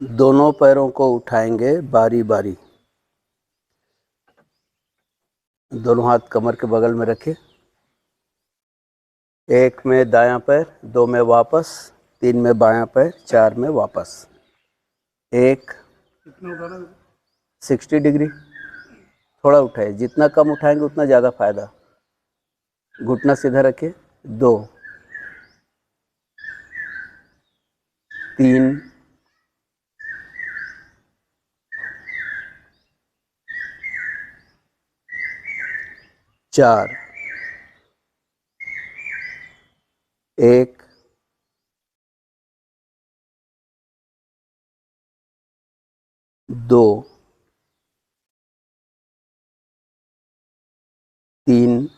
दोनों पैरों को उठाएंगे बारी बारी। दोनों हाथ कमर के बगल में रखिए। 1 में दायां पैर, 2 में वापस, 3 में बायां पैर, 4 में वापस। 1 60 डिग्री। थोड़ा उठाइए, जितना कम उठाएंगे उतना ज़्यादा फायदा। घुटना सीधा रखिए। 2 3 4 1 2 3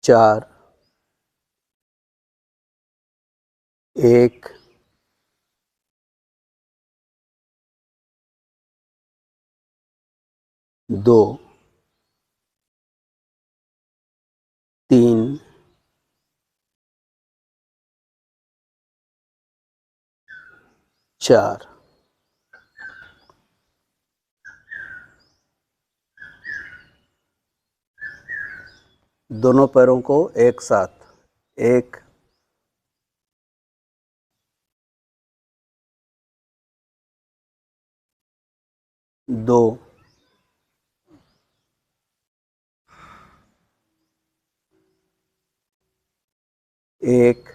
4 1 2 3 4। दोनों पैरों को एक साथ। 1 2 1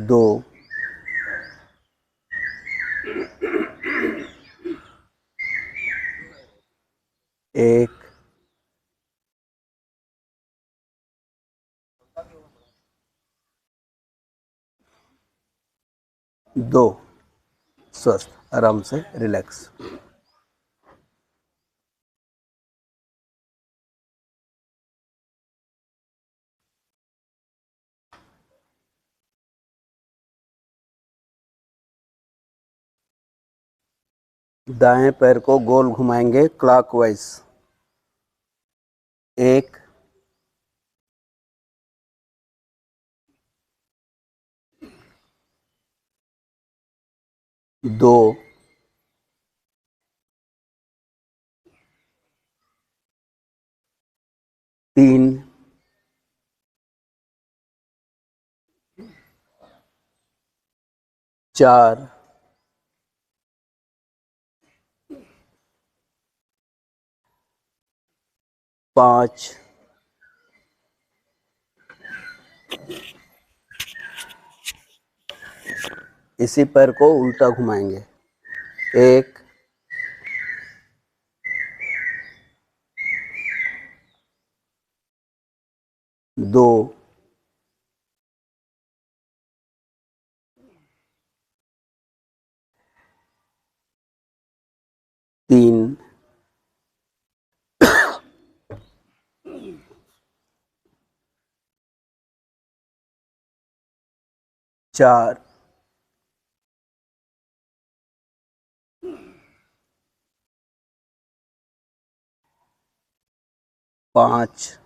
2 1 2। स्वस्थ, आराम से रिलैक्स। दाएं पैर को गोल घुमाएंगे क्लॉकवाइज। 1 2 3 4 5 इसी पैर को उल्टा घुमाएंगे। 1 2 3 4 5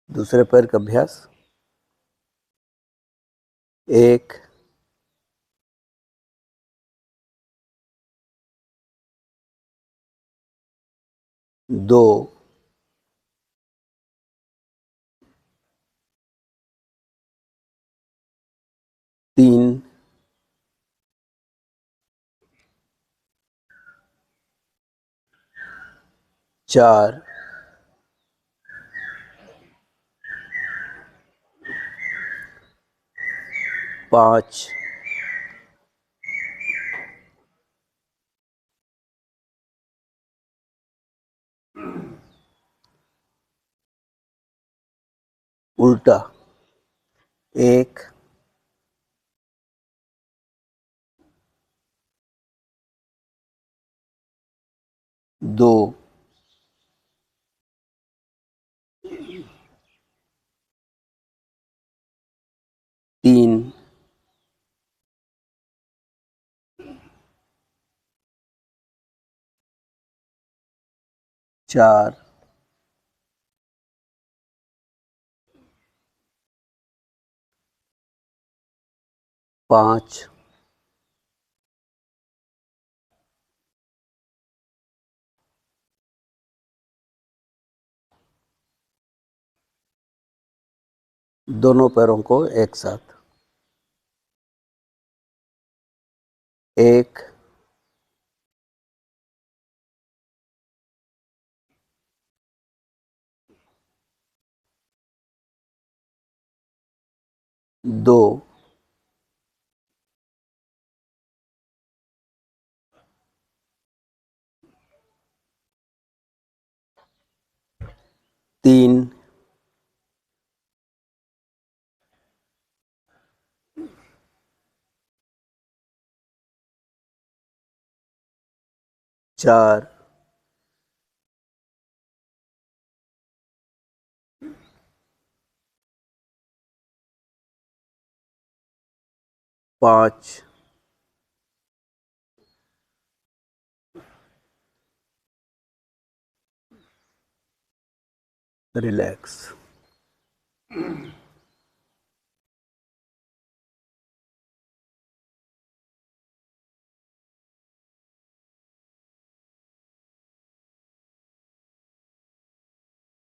दूसरे पैर का अभ्यास। 1 2 3 4 5, उल्टा 1, 2, 3, 4, 5, 2 पैरों को एक साथ, 1, 2, 3, 4, 5, रिलैक्स।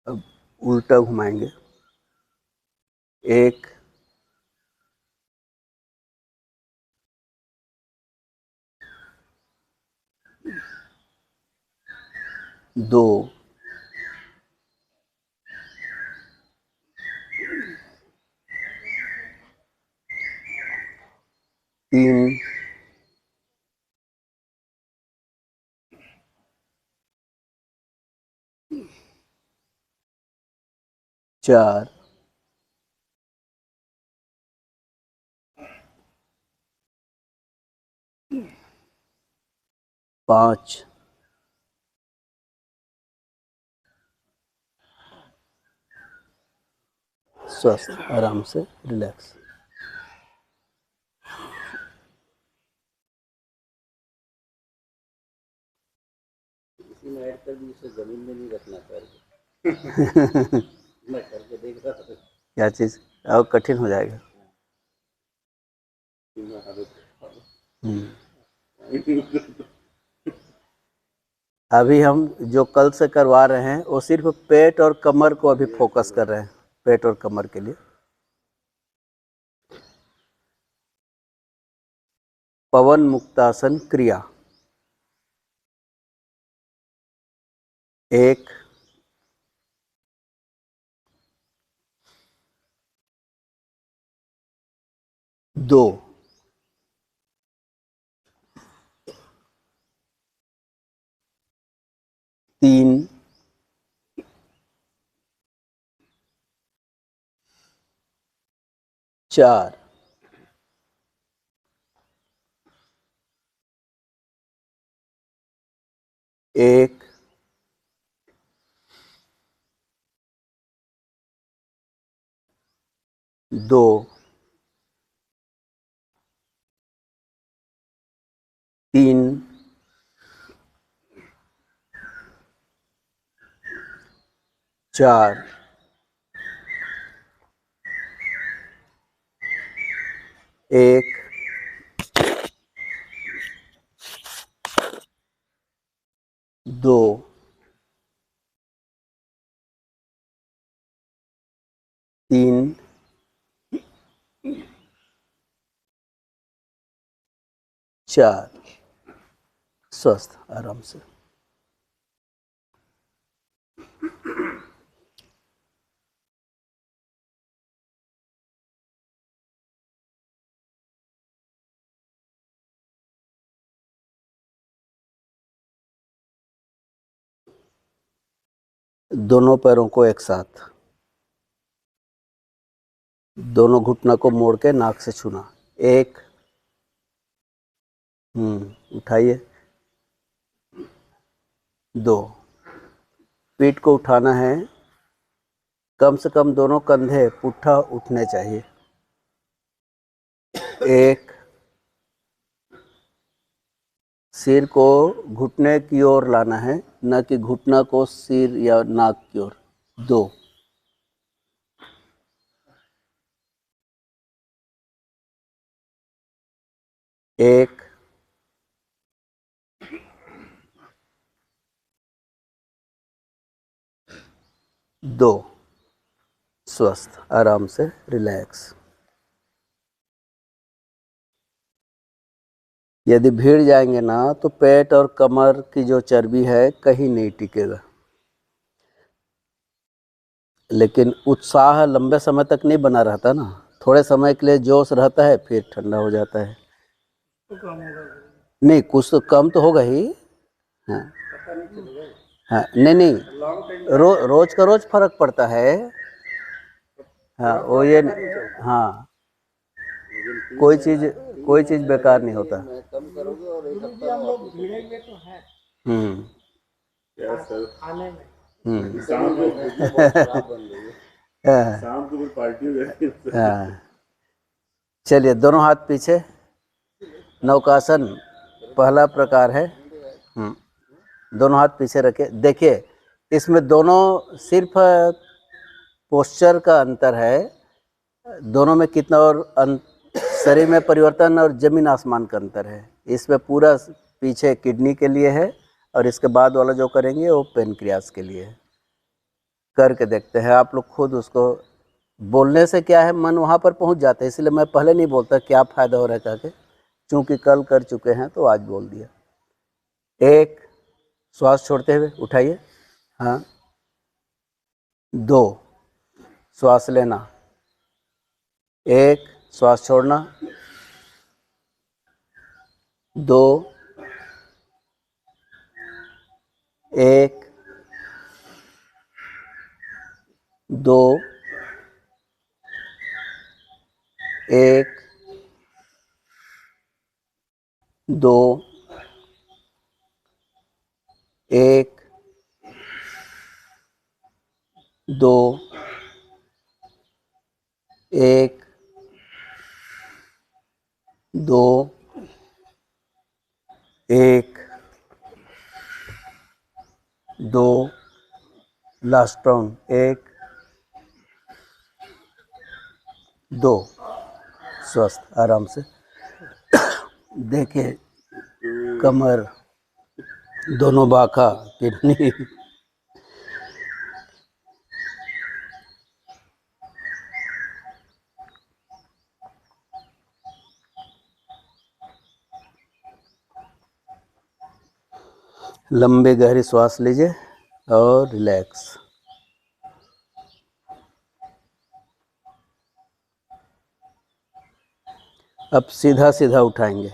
अब उल्टा घुमाएंगे, 1, 2, 3, 4, 5, स्वस्थ, आराम से रिलैक्स। इसी में ऐड कर दी, इसे जमीन में नहीं रखना पैर मैं करके देख रहा था। क्या चीज़ और कठिन हो जाएगा। अभी हम जो कल से करवा रहे हैं वो सिर्फ पेट और कमर को अभी फोकस कर रहे हैं, पेट और कमर के लिए। पवन मुक्तासन क्रिया, 1, 2, 3, 4, 1, 2, 3, 4, 1, 2, 3, 4, स्वस्थ, आराम से। दोनों पैरों को एक साथ, दोनों घुटना को मोड़ के नाक से छूना। एक, उठाइए। दो, पीठ को उठाना है, कम से कम दोनों कंधे पुट्ठा उठने चाहिए। एक, सिर को घुटने की ओर लाना है, न कि घुटना को सिर या नाक की ओर। दो, एक, दो, स्वस्थ, आराम से रिलैक्स। यदि भीड़ जाएंगे ना तो पेट और कमर की जो चर्बी है कहीं नहीं टिकेगा। लेकिन उत्साह लंबे समय तक नहीं बना रहता ना, थोड़े समय के लिए जोश रहता है, फिर ठंडा हो जाता है। तो कम होगा नहीं, कुछ तो कम तो होगा ही। हाँ हाँ, नहीं, रोज का रोज फर्क पड़ता है। हाँ वो ये, हाँ कोई चीज बेकार नहीं होता। कम करोगे और एक गुरु जी हम लोग भिड़ेंगे तो हैं आने में। शाम को खराब बन रही है, शाम को पार्टी हो जाएगी। चलिए, दोनों हाथ पीछे, नौकासन पहला प्रकार है। दोनों हाथ पीछे रखे। देखिए, इसमें दोनों सिर्फ पोस्चर का अंतर है, दोनों में कितना और शरीर में परिवर्तन और जमीन आसमान का अंतर है। इसमें पूरा पीछे किडनी के लिए है और इसके बाद वाला जो करेंगे वो पेनक्रियास के लिए है। करके देखते हैं, आप लोग खुद उसको। बोलने से क्या है, मन वहाँ पर पहुँच जाता है, इसलिए मैं पहले नहीं बोलता क्या फ़ायदा हो रहा है करके, चूँकि कल कर चुके हैं तो आज बोल दिया। एक, श्वास छोड़ते हुए उठाइए। हाँ। दो, श्वास लेना। एक, श्वास छोड़ना। दो, एक, दो, एक, दो, एक, दो, एक, दो, एक, दो, लास्ट राउंड। एक, दो, स्वस्थ, आराम से। देखिए, कमर, दोनों बाका, किडनी, लंबे गहरी श्वास लीजिए और रिलैक्स। अब सीधा सीधा उठाएंगे,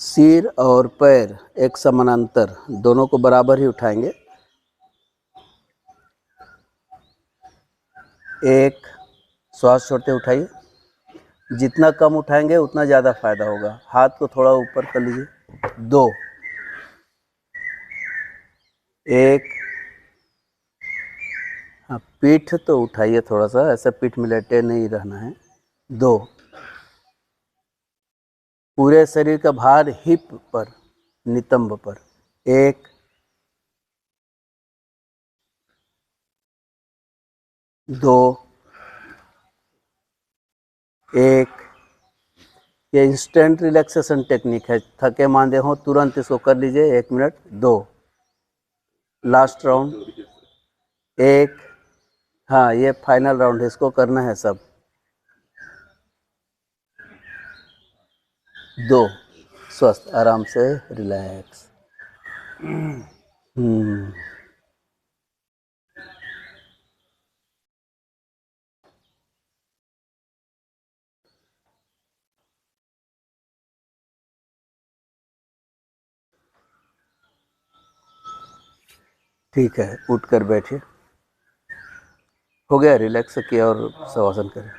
सिर और पैर एक समानांतर, दोनों को बराबर ही उठाएंगे। एक, श्वास छोड़ते उठाइए। जितना कम उठाएंगे उतना ज़्यादा फायदा होगा। हाथ को थोड़ा ऊपर कर लीजिए। दो, एक, हाँ पीठ तो उठाइए थोड़ा सा, ऐसा पीठ में लेटे नहीं रहना है। दो, पूरे शरीर का भार हिप पर, नितंब पर। एक, दो, एक। ये इंस्टेंट रिलैक्सेशन टेक्निक है, थके मांदे हो तुरंत इसको कर लीजिए। 1 मिनट। दो, लास्ट राउंड। एक, हाँ ये फाइनल राउंड है, इसको करना है सब। दो, स्वस्थ, आराम से रिलैक्स। ठीक है, उठ कर बैठिए। हो गया, रिलैक्स किया और शवासन करें।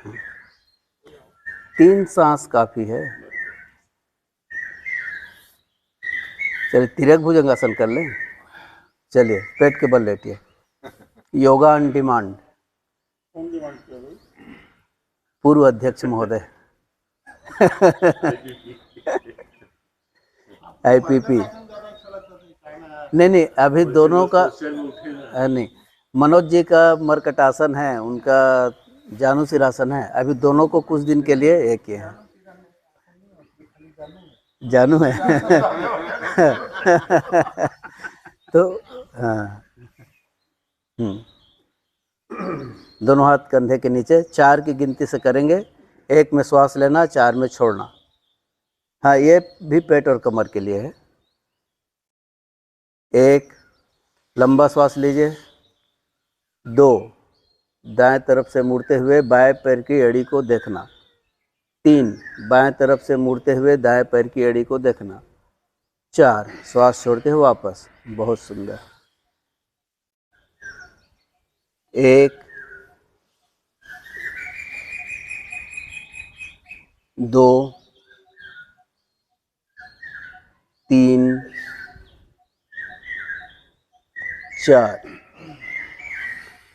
3 सांस काफ़ी है। चलिए तिर्यक भुजंगासन कर लें। चलिए पेट के बल लेटिए। Yoga on demand. पूर्व अध्यक्ष महोदय। IPP। नहीं, अभी दोनों का नहीं, मनोज जी का मरकटासन है, उनका जानु सिरासन है। अभी दोनों को कुछ दिन के लिए एक ही है। जानू है। तो हाँ, दोनों हाथ कंधे के नीचे, 4 की गिनती से करेंगे। 1 में श्वास लेना, 4 में छोड़ना। हाँ, ये भी पेट और कमर के लिए है। 1 लंबा श्वास लीजिए। 2 दाएं तरफ से मुड़ते हुए बाएं पैर की एड़ी को देखना। 3 बाएं तरफ से मुड़ते हुए दाएं पैर की एड़ी को देखना। 4 श्वास छोड़ते हुए वापस। बहुत सुंदर। 1 2 3 4।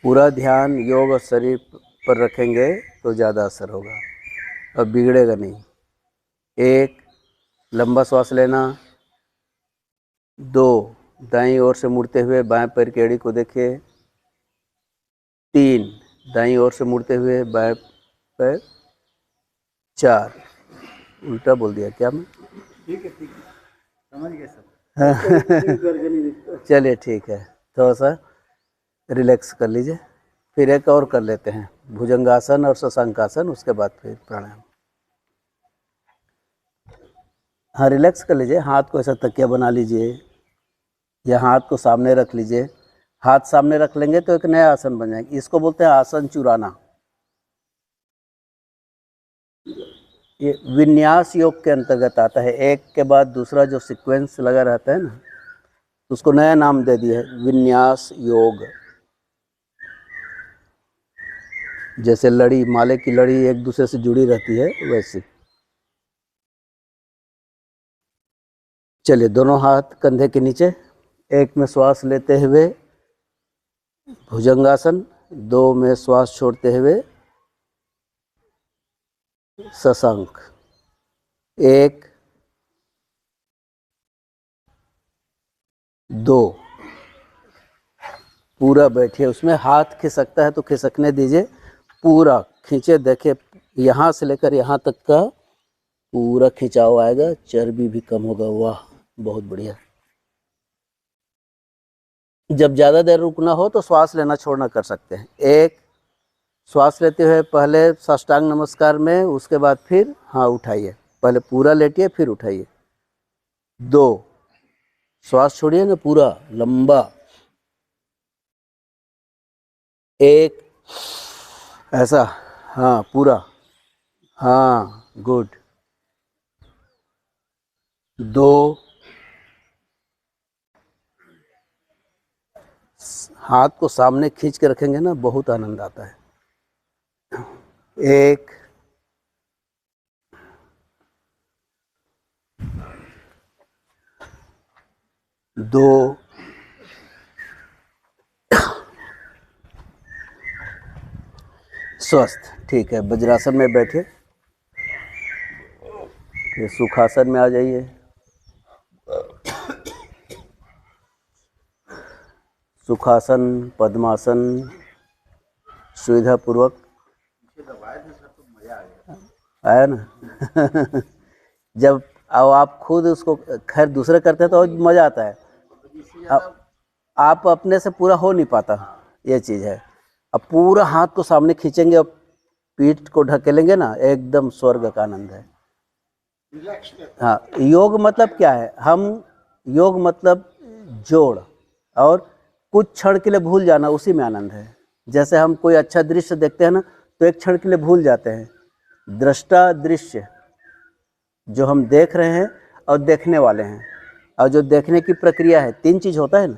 पूरा ध्यान योग और शरीर पर रखेंगे तो ज़्यादा असर होगा और बिगड़ेगा नहीं। 1 लंबा श्वास लेना। 2 दाईं ओर से मुड़ते हुए बाएं पैर की एड़ी को देखिए। 3 दाईं ओर से मुड़ते हुए बाएं पैर। 4 उल्टा बोल दिया क्या मैं? ठीक है समझ गए सब। चलिए ठीक है, थोड़ा सा रिलैक्स कर लीजिए। फिर एक और कर लेते हैं, भुजंगासन और शशांकासन, उसके बाद फिर प्राणायाम। हाँ, रिलैक्स कर लीजिए। हाथ को ऐसा तकिया बना लीजिए या हाथ को सामने रख लीजिए। हाथ सामने रख लेंगे तो एक नया आसन बन जाएगा। इसको बोलते हैं आसन चुराना। ये विन्यास योग के अंतर्गत आता है। एक के बाद दूसरा जो सीक्वेंस लगा रहता है ना, उसको नया नाम दे दिया है विन्यास योग। जैसे लड़ी, माले की लड़ी एक दूसरे से जुड़ी रहती है, वैसे। चलिए, दोनों हाथ कंधे के नीचे। 1 में श्वास लेते हुए भुजंगासन। 2 में श्वास छोड़ते हुए शशांक। 1 2। पूरा बैठिए। उसमें हाथ खिसकता है तो खिसकने दीजिए। पूरा खींचे, देखे यहाँ से लेकर यहाँ तक का पूरा खिंचाव आएगा, चर्बी भी कम होगा। वाह, बहुत बढ़िया। जब ज़्यादा देर रुकना हो तो श्वास लेना छोड़ना कर सकते हैं। 1 श्वास लेते हुए पहले साष्टांग नमस्कार में, उसके बाद फिर हाँ उठाइए। पहले पूरा लेटिए फिर उठाइए। 2 श्वास छोड़िए ना पूरा लंबा। 1 ऐसा, हाँ पूरा, हाँ गुड। 2 हाथ को सामने खींच के रखेंगे ना, बहुत आनंद आता है। 1 2 स्वस्थ। ठीक है, वज्रासन में बैठिए। फिर सुखासन में आ जाइए। सुखासन, पद्मासन, सुविधापूर्वक आया ना। जब अब आप खुद उसको, खैर दूसरे करते हैं तो मज़ा आता है। आप अपने से पूरा हो नहीं पाता, ये चीज़ है। अब पूरा हाथ को सामने खींचेंगे और पीठ को ढकेलेंगे ना, एकदम स्वर्ग का आनंद है। हाँ, योग मतलब क्या है? योग मतलब जोड़, और कुछ क्षण के लिए भूल जाना, उसी में आनंद है। जैसे हम कोई अच्छा दृश्य देखते हैं ना, तो एक क्षण के लिए भूल जाते हैं। दृष्टा, दृश्य जो हम देख रहे हैं, और देखने वाले हैं, और जो देखने की प्रक्रिया है, 3 चीज़ होता है ना।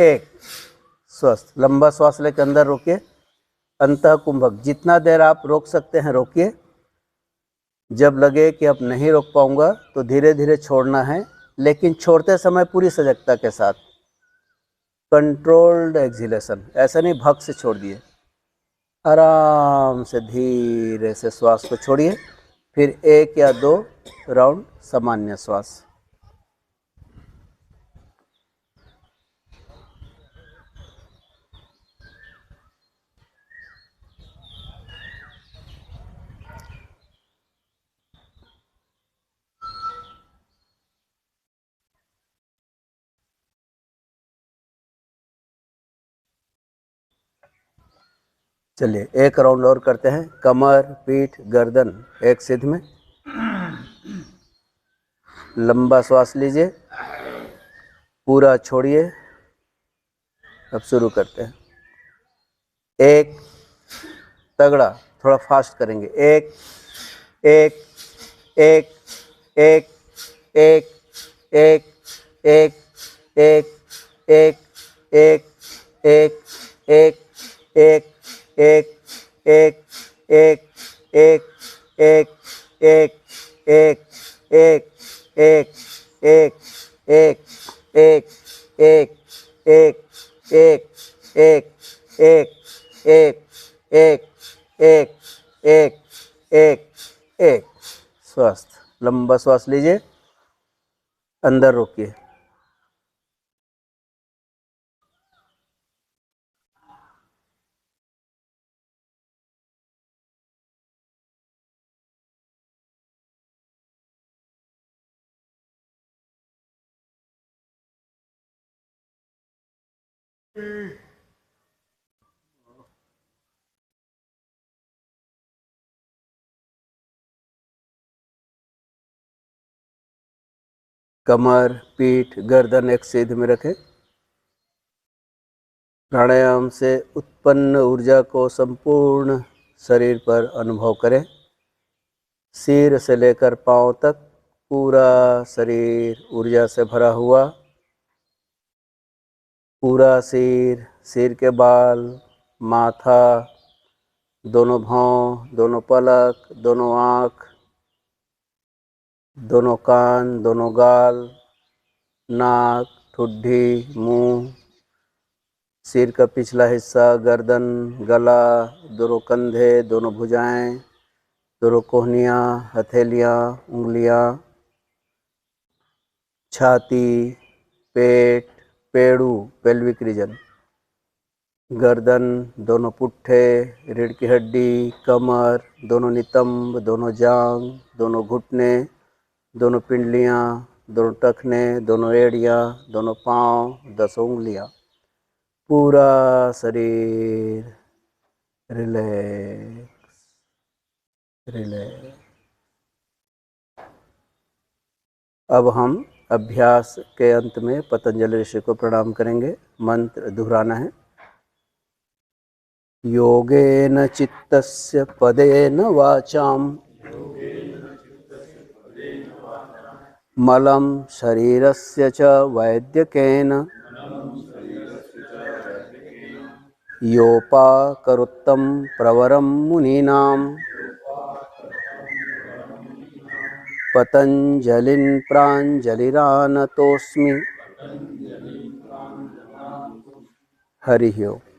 एक, स्वस्थ। लंबा श्वास लेकर अंदर रोकिए। अंतः कुंभक, जितना देर आप रोक सकते हैं रोकिए। जब लगे कि अब नहीं रोक पाऊंगा तो धीरे धीरे छोड़ना है, लेकिन छोड़ते समय पूरी सजगता के साथ। कंट्रोल्ड एक्सहेलेशन, ऐसा नहीं भग से छोड़ दिए, आराम से धीरे से श्वास को छोड़िए। फिर 1 या 2 राउंड सामान्य श्वास। चलिए 1 राउंड और करते हैं। कमर, पीठ, गर्दन एक सिद्ध में। लंबा श्वास लीजिए, पूरा छोड़िए। अब शुरू करते हैं। 1, तगड़ा, थोड़ा फास्ट करेंगे। 1 1 1 1 1 1 1 1 1 1 1 1 1 1 1 1 1 1 1 1 1 1 1 1 1 1 1 1 1 1 1 1 1 1 1 1। स्वस्थ। लंबा श्वास लीजिए, अंदर रोकिए। कमर, पीठ, गर्दन एक सीध में रखें। प्राणायाम से उत्पन्न ऊर्जा को संपूर्ण शरीर पर अनुभव करें। सिर से लेकर पांव तक पूरा शरीर ऊर्जा से भरा हुआ। पूरा सिर, सिर के बाल, माथा, दोनों भौं, दोनों पलक, दोनों आँख, दोनों कान, दोनों गाल, नाक, ठुड्डी, मुंह, सिर का पिछला हिस्सा, गर्दन, गला, दोनों कंधे, दोनों भुजाएं, दोनों कोहनियाँ, हथेलियाँ, उंगलियाँ, छाती, पेट, पेड़ू, पेल्विक रीजन, गर्दन, दोनों पुट्ठे, रीढ़ की हड्डी, कमर, दोनों नितंब, दोनों जांघ, दोनों घुटने, दोनों पिंडलियाँ, दोनों टखने, दोनों एड़ियाँ, दोनों पाँव, 10 उंगलियाँ। पूरा शरीर रिलैक्स रिलैक्स। अब हम अभ्यास के अंत में पतंजलि ऋषि को प्रणाम करेंगे। मंत्र दोहराना है। योगेन चित्तस्य पदेन वाचाम मलं शरीरस्य च वैद्यकेन योपाकरोत्तं प्रवरं मुनीनां पतंजलिं प्राञ्जलिरानतोऽस्मि। हरिः ओम्।